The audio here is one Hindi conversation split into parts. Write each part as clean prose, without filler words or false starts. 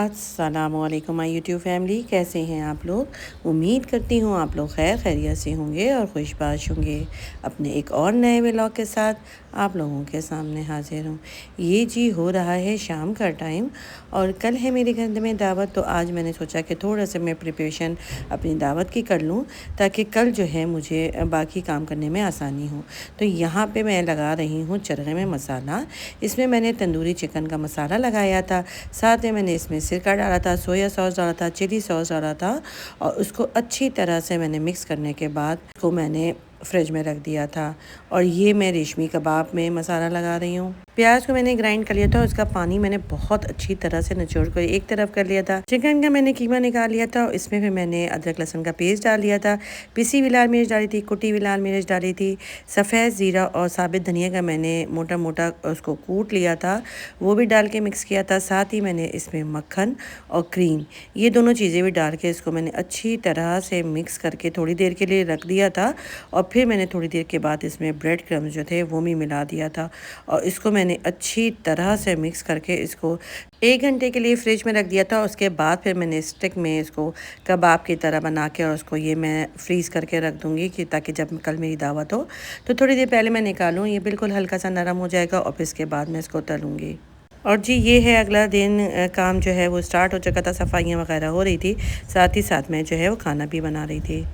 अस्सलामुअलैकुम माय यूट्यूब फैमिली, कैसे हैं आप लोग। उम्मीद करती हूँ आप लोग खैर खैरियत से होंगे और खुशबाश होंगे। अपने एक और नए व्लॉग के साथ आप लोगों के सामने हाजिर हूँ। ये जी हो रहा है शाम का टाइम और कल है मेरे घर में दावत, तो आज मैंने सोचा कि थोड़ा सा मैं प्रिपरेशन अपनी दावत की कर लूँ ताकि कल जो है मुझे बाकी काम करने में आसानी हो। तो यहाँ पे मैं लगा रही हूँ चरखे में मसाला। इसमें मैंने तंदूरी चिकन का मसाला लगाया था, साथ में मैंने इसमें सिरका डाला था, सोया सॉस डाला था, चिली सॉस डाला था और उसको अच्छी तरह से मैंने मिक्स करने के बाद उसको मैंने फ्रिज में रख दिया था। और ये मैं रेशमी कबाब में मसाला लगा रही हूँ। प्याज को मैंने ग्राइंड कर लिया था, उसका पानी मैंने बहुत अच्छी तरह से निचोड़ कर एक तरफ कर लिया था। चिकन का मैंने कीमा निकाल लिया था, इसमें फिर मैंने अदरक लहसुन का पेस्ट डाल लिया था, पिसी हुई लाल मिर्च डाली थी, कुटी हुई लाल मिर्च डाली थी, सफ़ेद ज़ीरा और साबित धनिया का मैंने मोटा मोटा उसको कूट लिया था, वो भी डाल के मिक्स किया था। साथ ही मैंने इसमें मक्खन और क्रीम ये दोनों चीज़ें भी डाल के इसको मैंने अच्छी तरह से मिक्स करके थोड़ी देर के लिए रख दिया था। और फिर मैंने थोड़ी देर के बाद इसमें ब्रेड क्रम्स जो थे वो भी मिला दिया था और इसको मैंने अच्छी तरह से मिक्स करके इसको 1 घंटे के लिए फ्रिज में रख दिया था। उसके बाद फिर मैंने स्टिक में इसको कबाब की तरह बना के और उसको ये मैं फ्रीज़ करके रख दूँगी कि ताकि जब कल मेरी दावत हो तो थोड़ी देर पहले मैं निकालूँ, ये बिल्कुल हल्का सा नरम हो जाएगा और फिर इसके बाद मैं इसको तलूँगी। और जी ये है अगला दिन काम जो है वो स्टार्ट हो चुका था, सफाइयाँ वगैरह हो रही थी, साथ ही साथ मैं जो है वो खाना भी बना रही थी।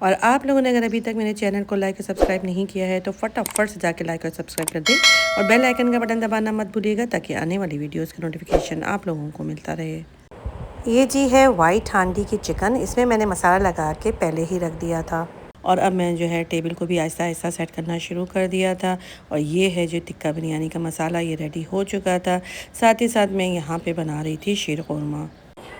और आप लोगों ने अगर अभी तक मेरे चैनल को लाइक और सब्सक्राइब नहीं किया है तो फटाफट से जाके लाइक और सब्सक्राइब कर दें और बेल आइकन का बटन दबाना मत भूलिएगा ताकि आने वाली वीडियोस का नोटिफिकेशन आप लोगों को मिलता रहे। ये जी है वाइट हांडी की चिकन, इसमें मैंने मसाला लगा के पहले ही रख दिया था और अब मैं जो है टेबल को भी आहिस्ता आहिस्ता सेट करना शुरू कर दिया था। और ये है जो टिक्का बिरयानी का मसाला, ये रेडी हो चुका था। साथ ही साथ मैं यहाँ पे बना रही थी शीर खुरमा।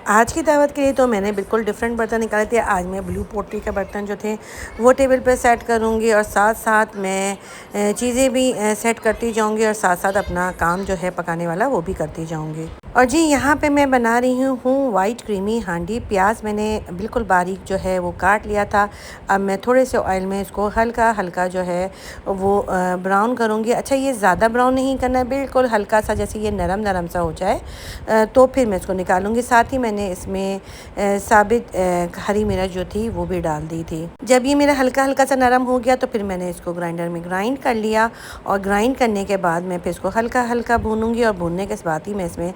आज की दावत के लिए तो मैंने बिल्कुल डिफरेंट बर्तन निकाले थे। आज मैं ब्लू पोटली के बर्तन जो थे वो टेबल पर सेट करूँगी और साथ साथ मैं चीज़ें भी सेट करती जाऊँगी और साथ साथ अपना काम जो है पकाने वाला वो भी करती जाऊँगी। और जी यहाँ पे मैं बना रही हूँ वाइट क्रीमी हांडी। प्याज मैंने बिल्कुल बारीक जो है वो काट लिया था। अब मैं थोड़े से ऑयल में इसको हल्का हल्का जो है वो ब्राउन करूँगी। अच्छा, ये ज़्यादा ब्राउन नहीं करना है, बिल्कुल हल्का सा, जैसे ये नरम नरम सा हो जाए तो फिर मैं इसको निकालूँगी। साथ ही मैंने इसमें साबित हरी मिर्च जो थी वो भी डाल दी थी। जब ये मेरा हल्का हल्का सा नरम हो गया तो फिर मैंने इसको ग्राइंडर में ग्राइंड कर लिया और ग्राइंड करने के बाद मैं फिर इसको हल्का हल्का भूनूँगी और भूनने के बाद ही मैं इसमें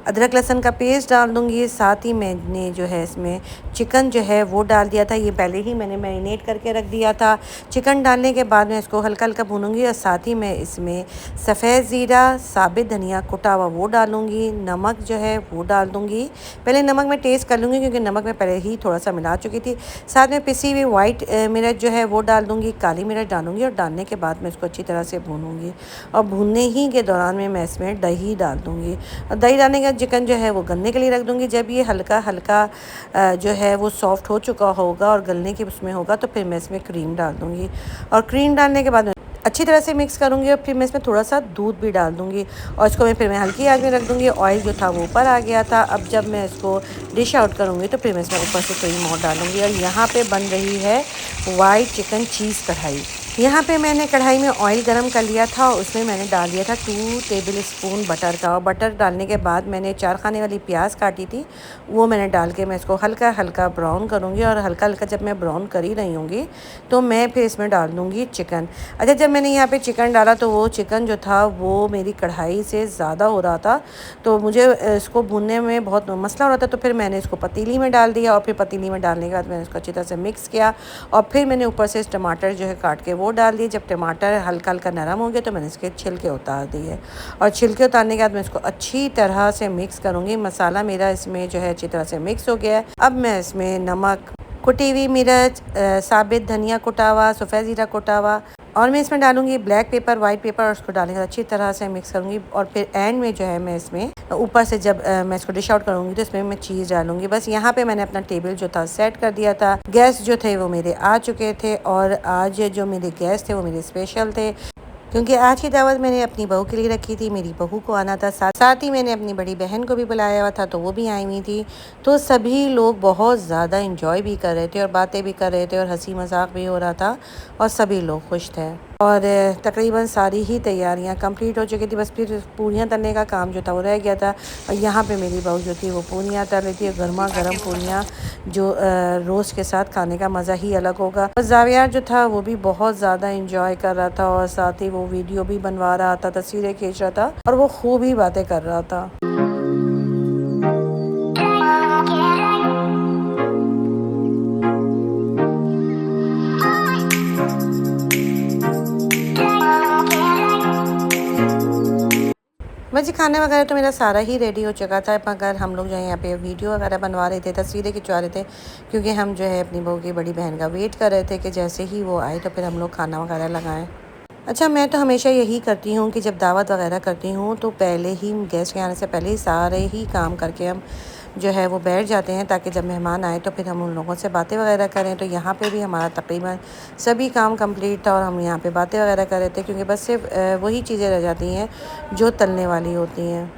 अदरक लहसुन का पेस्ट डाल दूँगी। साथ ही मैंने जो है इसमें चिकन जो है वो डाल दिया था, ये पहले ही मैंने मैरिनेट करके रख दिया था। चिकन डालने के बाद मैं इसको हल्का हल्का भूनूँगी और साथ ही मैं इसमें सफ़ेद ज़ीरा, साबित धनिया कुटा हुआ वो डालूँगी, नमक जो है वो डाल दूँगी। पहले नमक मैं टेस्ट कर लूँगी क्योंकि नमक मैं पहले ही थोड़ा सा मिला चुकी थी। साथ में पिसी हुई वाइट मिर्च जो है वो डाल दूँगी, काली मिर्च डालूँगी और डालने के बाद मैं इसको अच्छी तरह से भूनूँगी। और भूनने ही के दौरान में मैं इसमें दही डाल दूँगी और दही डालने के बाद चिकन जो है वो गलने के लिए रख दूँगी। जब ये हल्का हल्का जो है वो सॉफ्ट हो चुका होगा और गलने के उसमें होगा तो फिर मैं इसमें क्रीम डाल दूँगी और क्रीम डालने के बाद अच्छी तरह से मिक्स करूँगी और फिर मैं इसमें थोड़ा सा दूध भी डाल दूँगी और इसको मैं फिर मैं हल्की आंच में रख दूँगी। ऑयल जो था वो ऊपर आ गया था। अब जब मैं इसको डिश आउट करूँगी तो फिर मैं इसमें ऊपर से क्रीम और डालूँगी। और यहाँ पे बन रही है वाइट चिकन चीज़ कढ़ाई। यहाँ पे मैंने कढ़ाई में ऑयल गरम कर लिया था और उसमें मैंने डाल दिया था 2 टेबल स्पून बटर का। और बटर डालने के बाद मैंने 4 खाने वाली प्याज काटी थी वो मैंने डाल के मैं इसको हल्का हल्का ब्राउन करूँगी। और हल्का हल्का जब मैं ब्राउन कर ही रही होंगी तो मैं फिर इसमें डाल दूँगी चिकन। अच्छा, जब मैंने यहाँ पे चिकन डाला तो वो चिकन जो था वो मेरी कढ़ाई से ज़्यादा हो रहा था तो मुझे इसको भूनने में बहुत मसला हो रहा था, तो फिर मैंने इसको पतीली में डाल दिया और फिर पतीली में डालने के बाद मैंने इसको अच्छी तरह से मिक्स किया और फिर मैंने ऊपर से टमाटर जो है काट के वो डाल दिए। जब टमाटर हल्का हल्का नरम हो गया तो मैंने इसके छिलके उतार दिए और छिलके उतारने के बाद मैं इसको अच्छी तरह से मिक्स करूँगी। मसाला मेरा इसमें जो है अच्छी तरह से मिक्स हो गया है। अब मैं इसमें नमक, कुटी हुई मिर्च, साबित धनिया कुटा हुआ, सफ़ेद ज़ीरा कुटा हुआ और मैं इसमें डालूंगी ब्लैक पेपर, वाइट पेपर और उसको डालने के बाद अच्छी तरह से मिक्स करूँगी। और फिर एंड में जो है मैं इसमें ऊपर से जब मैं इसको डिश आउट करूँगी तो इसमें मैं चीज़ डालूंगी। बस यहाँ पे मैंने अपना टेबल जो था सेट कर दिया था। गेस्ट जो थे वो मेरे आ चुके थे और आज जो मेरे गेस्ट थे वो मेरे स्पेशल थे क्योंकि आज की दावत मैंने अपनी बहू के लिए रखी थी। मेरी बहू को आना था, साथ ही मैंने अपनी बड़ी बहन को भी बुलाया हुआ था तो वो भी आई हुई थी। तो सभी लोग बहुत ज़्यादा इंजॉय भी कर रहे थे और बातें भी कर रहे थे और हंसी मजाक भी हो रहा था और सभी लोग खुश थे। और तकरीबन सारी ही तैयारियां कंप्लीट हो चुकी थी। बस फिर पूरियां तलने का काम जो था वो रह गया था। और यहाँ पे मेरी बहू जो थी वो पूरियां तल रही थी। गर्मा गर्म पूरियां जो रोस्ट के साथ खाने का मज़ा ही अलग होगा। और जावियार जो था वो भी बहुत ज़्यादा इंजॉय कर रहा था और साथ ही वो वीडियो भी बनवा रहा था, तस्वीरें खींच रहा था और वो खूब ही बातें कर रहा था। वैसे खाना वगैरह तो मेरा सारा ही रेडी हो चुका था, मगर हम लोग जो है यहाँ पे वीडियो वगैरह बनवा रहे थे, तस्वीरें खिंचवा रहे थे, क्योंकि हम जो है अपनी बहू की बड़ी बहन का वेट कर रहे थे कि जैसे ही वो आए तो फिर हम लोग खाना वगैरह लगाएं। अच्छा, मैं तो हमेशा यही करती हूँ कि जब दावत वगैरह करती हूँ तो पहले ही गेस्ट के आने से पहले ही सारे ही काम करके हम जो है वो बैठ जाते हैं, ताकि जब मेहमान आए तो फिर हम उन लोगों से बातें वगैरह करें। तो यहाँ पे भी हमारा तकरीबन सभी काम कंप्लीट था और हम यहाँ पे बातें वगैरह कर रहे थे, क्योंकि बस सिर्फ वही चीज़ें रह जाती हैं जो तलने वाली होती हैं।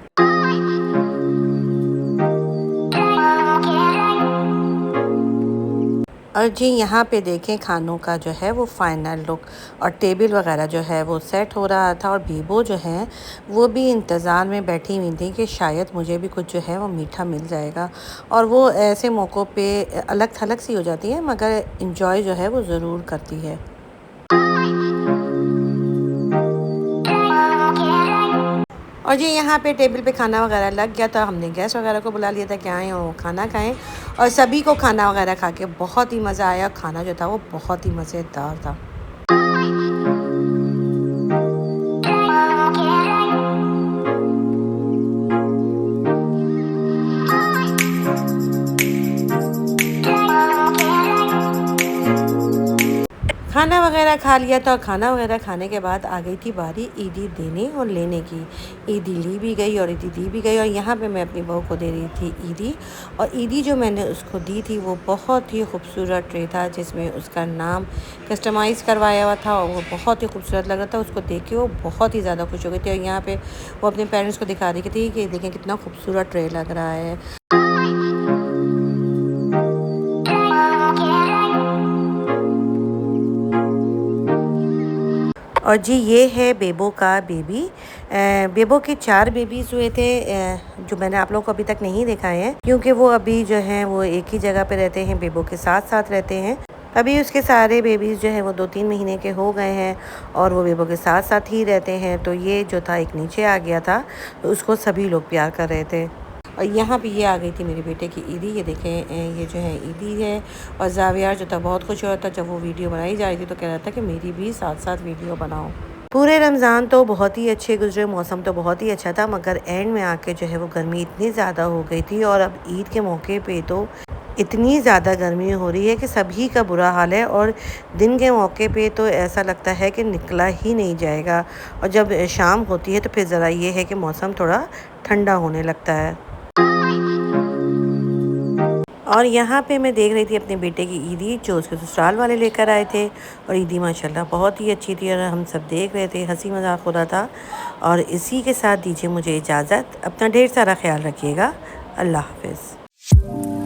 और जी यहाँ पे देखें खानों का जो है वो फाइनल लुक, और टेबल वगैरह जो है वो सेट हो रहा था। और बीबो जो है वो भी इंतज़ार में बैठी हुई थी कि शायद मुझे भी कुछ जो है वो मीठा मिल जाएगा। और वो ऐसे मौक़ों पे अलग थलग सी हो जाती है, मगर इंजॉय जो है वो ज़रूर करती है। और जी यहाँ पे टेबल पे खाना वगैरह लग गया था। हमने गेस्ट वगैरह को बुला लिया था कि आएँ और वो खाना खाएं, और सभी को खाना वगैरह खा के बहुत ही मज़ा आया। खाना जो था वो बहुत ही मज़ेदार था। खाना वगैरह खा लिया था, और खाना वगैरह खाने के बाद आ गई थी बारी ईदी देने और लेने की। ईदी ली भी गई और ईदी दी भी गई, और यहाँ पे मैं अपनी बहू को दे रही थी ईदी। और ईदी जो मैंने उसको दी थी वो बहुत ही खूबसूरत ट्रे था, जिसमें उसका नाम कस्टमाइज़ करवाया हुआ था, और वो बहुत ही खूबसूरत लग रहा था। उसको देख के वो बहुत ही ज़्यादा खुश हो गई थी, और यहाँ पर वो अपने पेरेंट्स को दिखा रही थी कि देखें कितना खूबसूरत ट्रे लग रहा है। और जी ये है बेबो का बेबी। बेबो के 4 बेबीज़ हुए थे, जो मैंने आप लोगों को अभी तक नहीं दिखाए हैं, क्योंकि वो अभी जो हैं वो एक ही जगह पे रहते हैं, बेबो के साथ साथ रहते हैं। अभी उसके सारे बेबीज़ जो हैं वो 2-3 महीने के हो गए हैं, और वो बेबो के साथ साथ ही रहते हैं। तो ये जो था एक नीचे आ गया था, तो उसको सभी लोग प्यार कर रहे थे। और यहाँ पे ये आ गई थी मेरे बेटे की ईदी। ये देखें, ये जो है ईदी है। और जावियार जो था बहुत खुश हो रहा था जब वो वीडियो बनाई जा रही थी, तो कह रहा था कि मेरी भी साथ साथ वीडियो बनाओ। पूरे रमज़ान तो बहुत ही अच्छे गुजरे, मौसम तो बहुत ही अच्छा था, मगर एंड में आके जो है वो गर्मी इतनी ज़्यादा हो गई थी। और अब ईद के मौके पे तो इतनी ज़्यादा गर्मी हो रही है कि सभी का बुरा हाल है, और दिन के मौके पे तो ऐसा लगता है कि निकला ही नहीं जाएगा। और जब शाम होती है तो फिर ज़रा ये है कि मौसम थोड़ा ठंडा होने लगता है। और यहाँ पे मैं देख रही थी अपने बेटे की ईदी, जो उसके ससुराल वाले लेकर आए थे। और ईदी माशाल्लाह बहुत ही अच्छी थी, और हम सब देख रहे थे, हंसी मजाक हो रहा था। और इसी के साथ दीजिए मुझे इजाज़त। अपना ढेर सारा ख्याल रखिएगा। अल्लाह हाफ़िज़।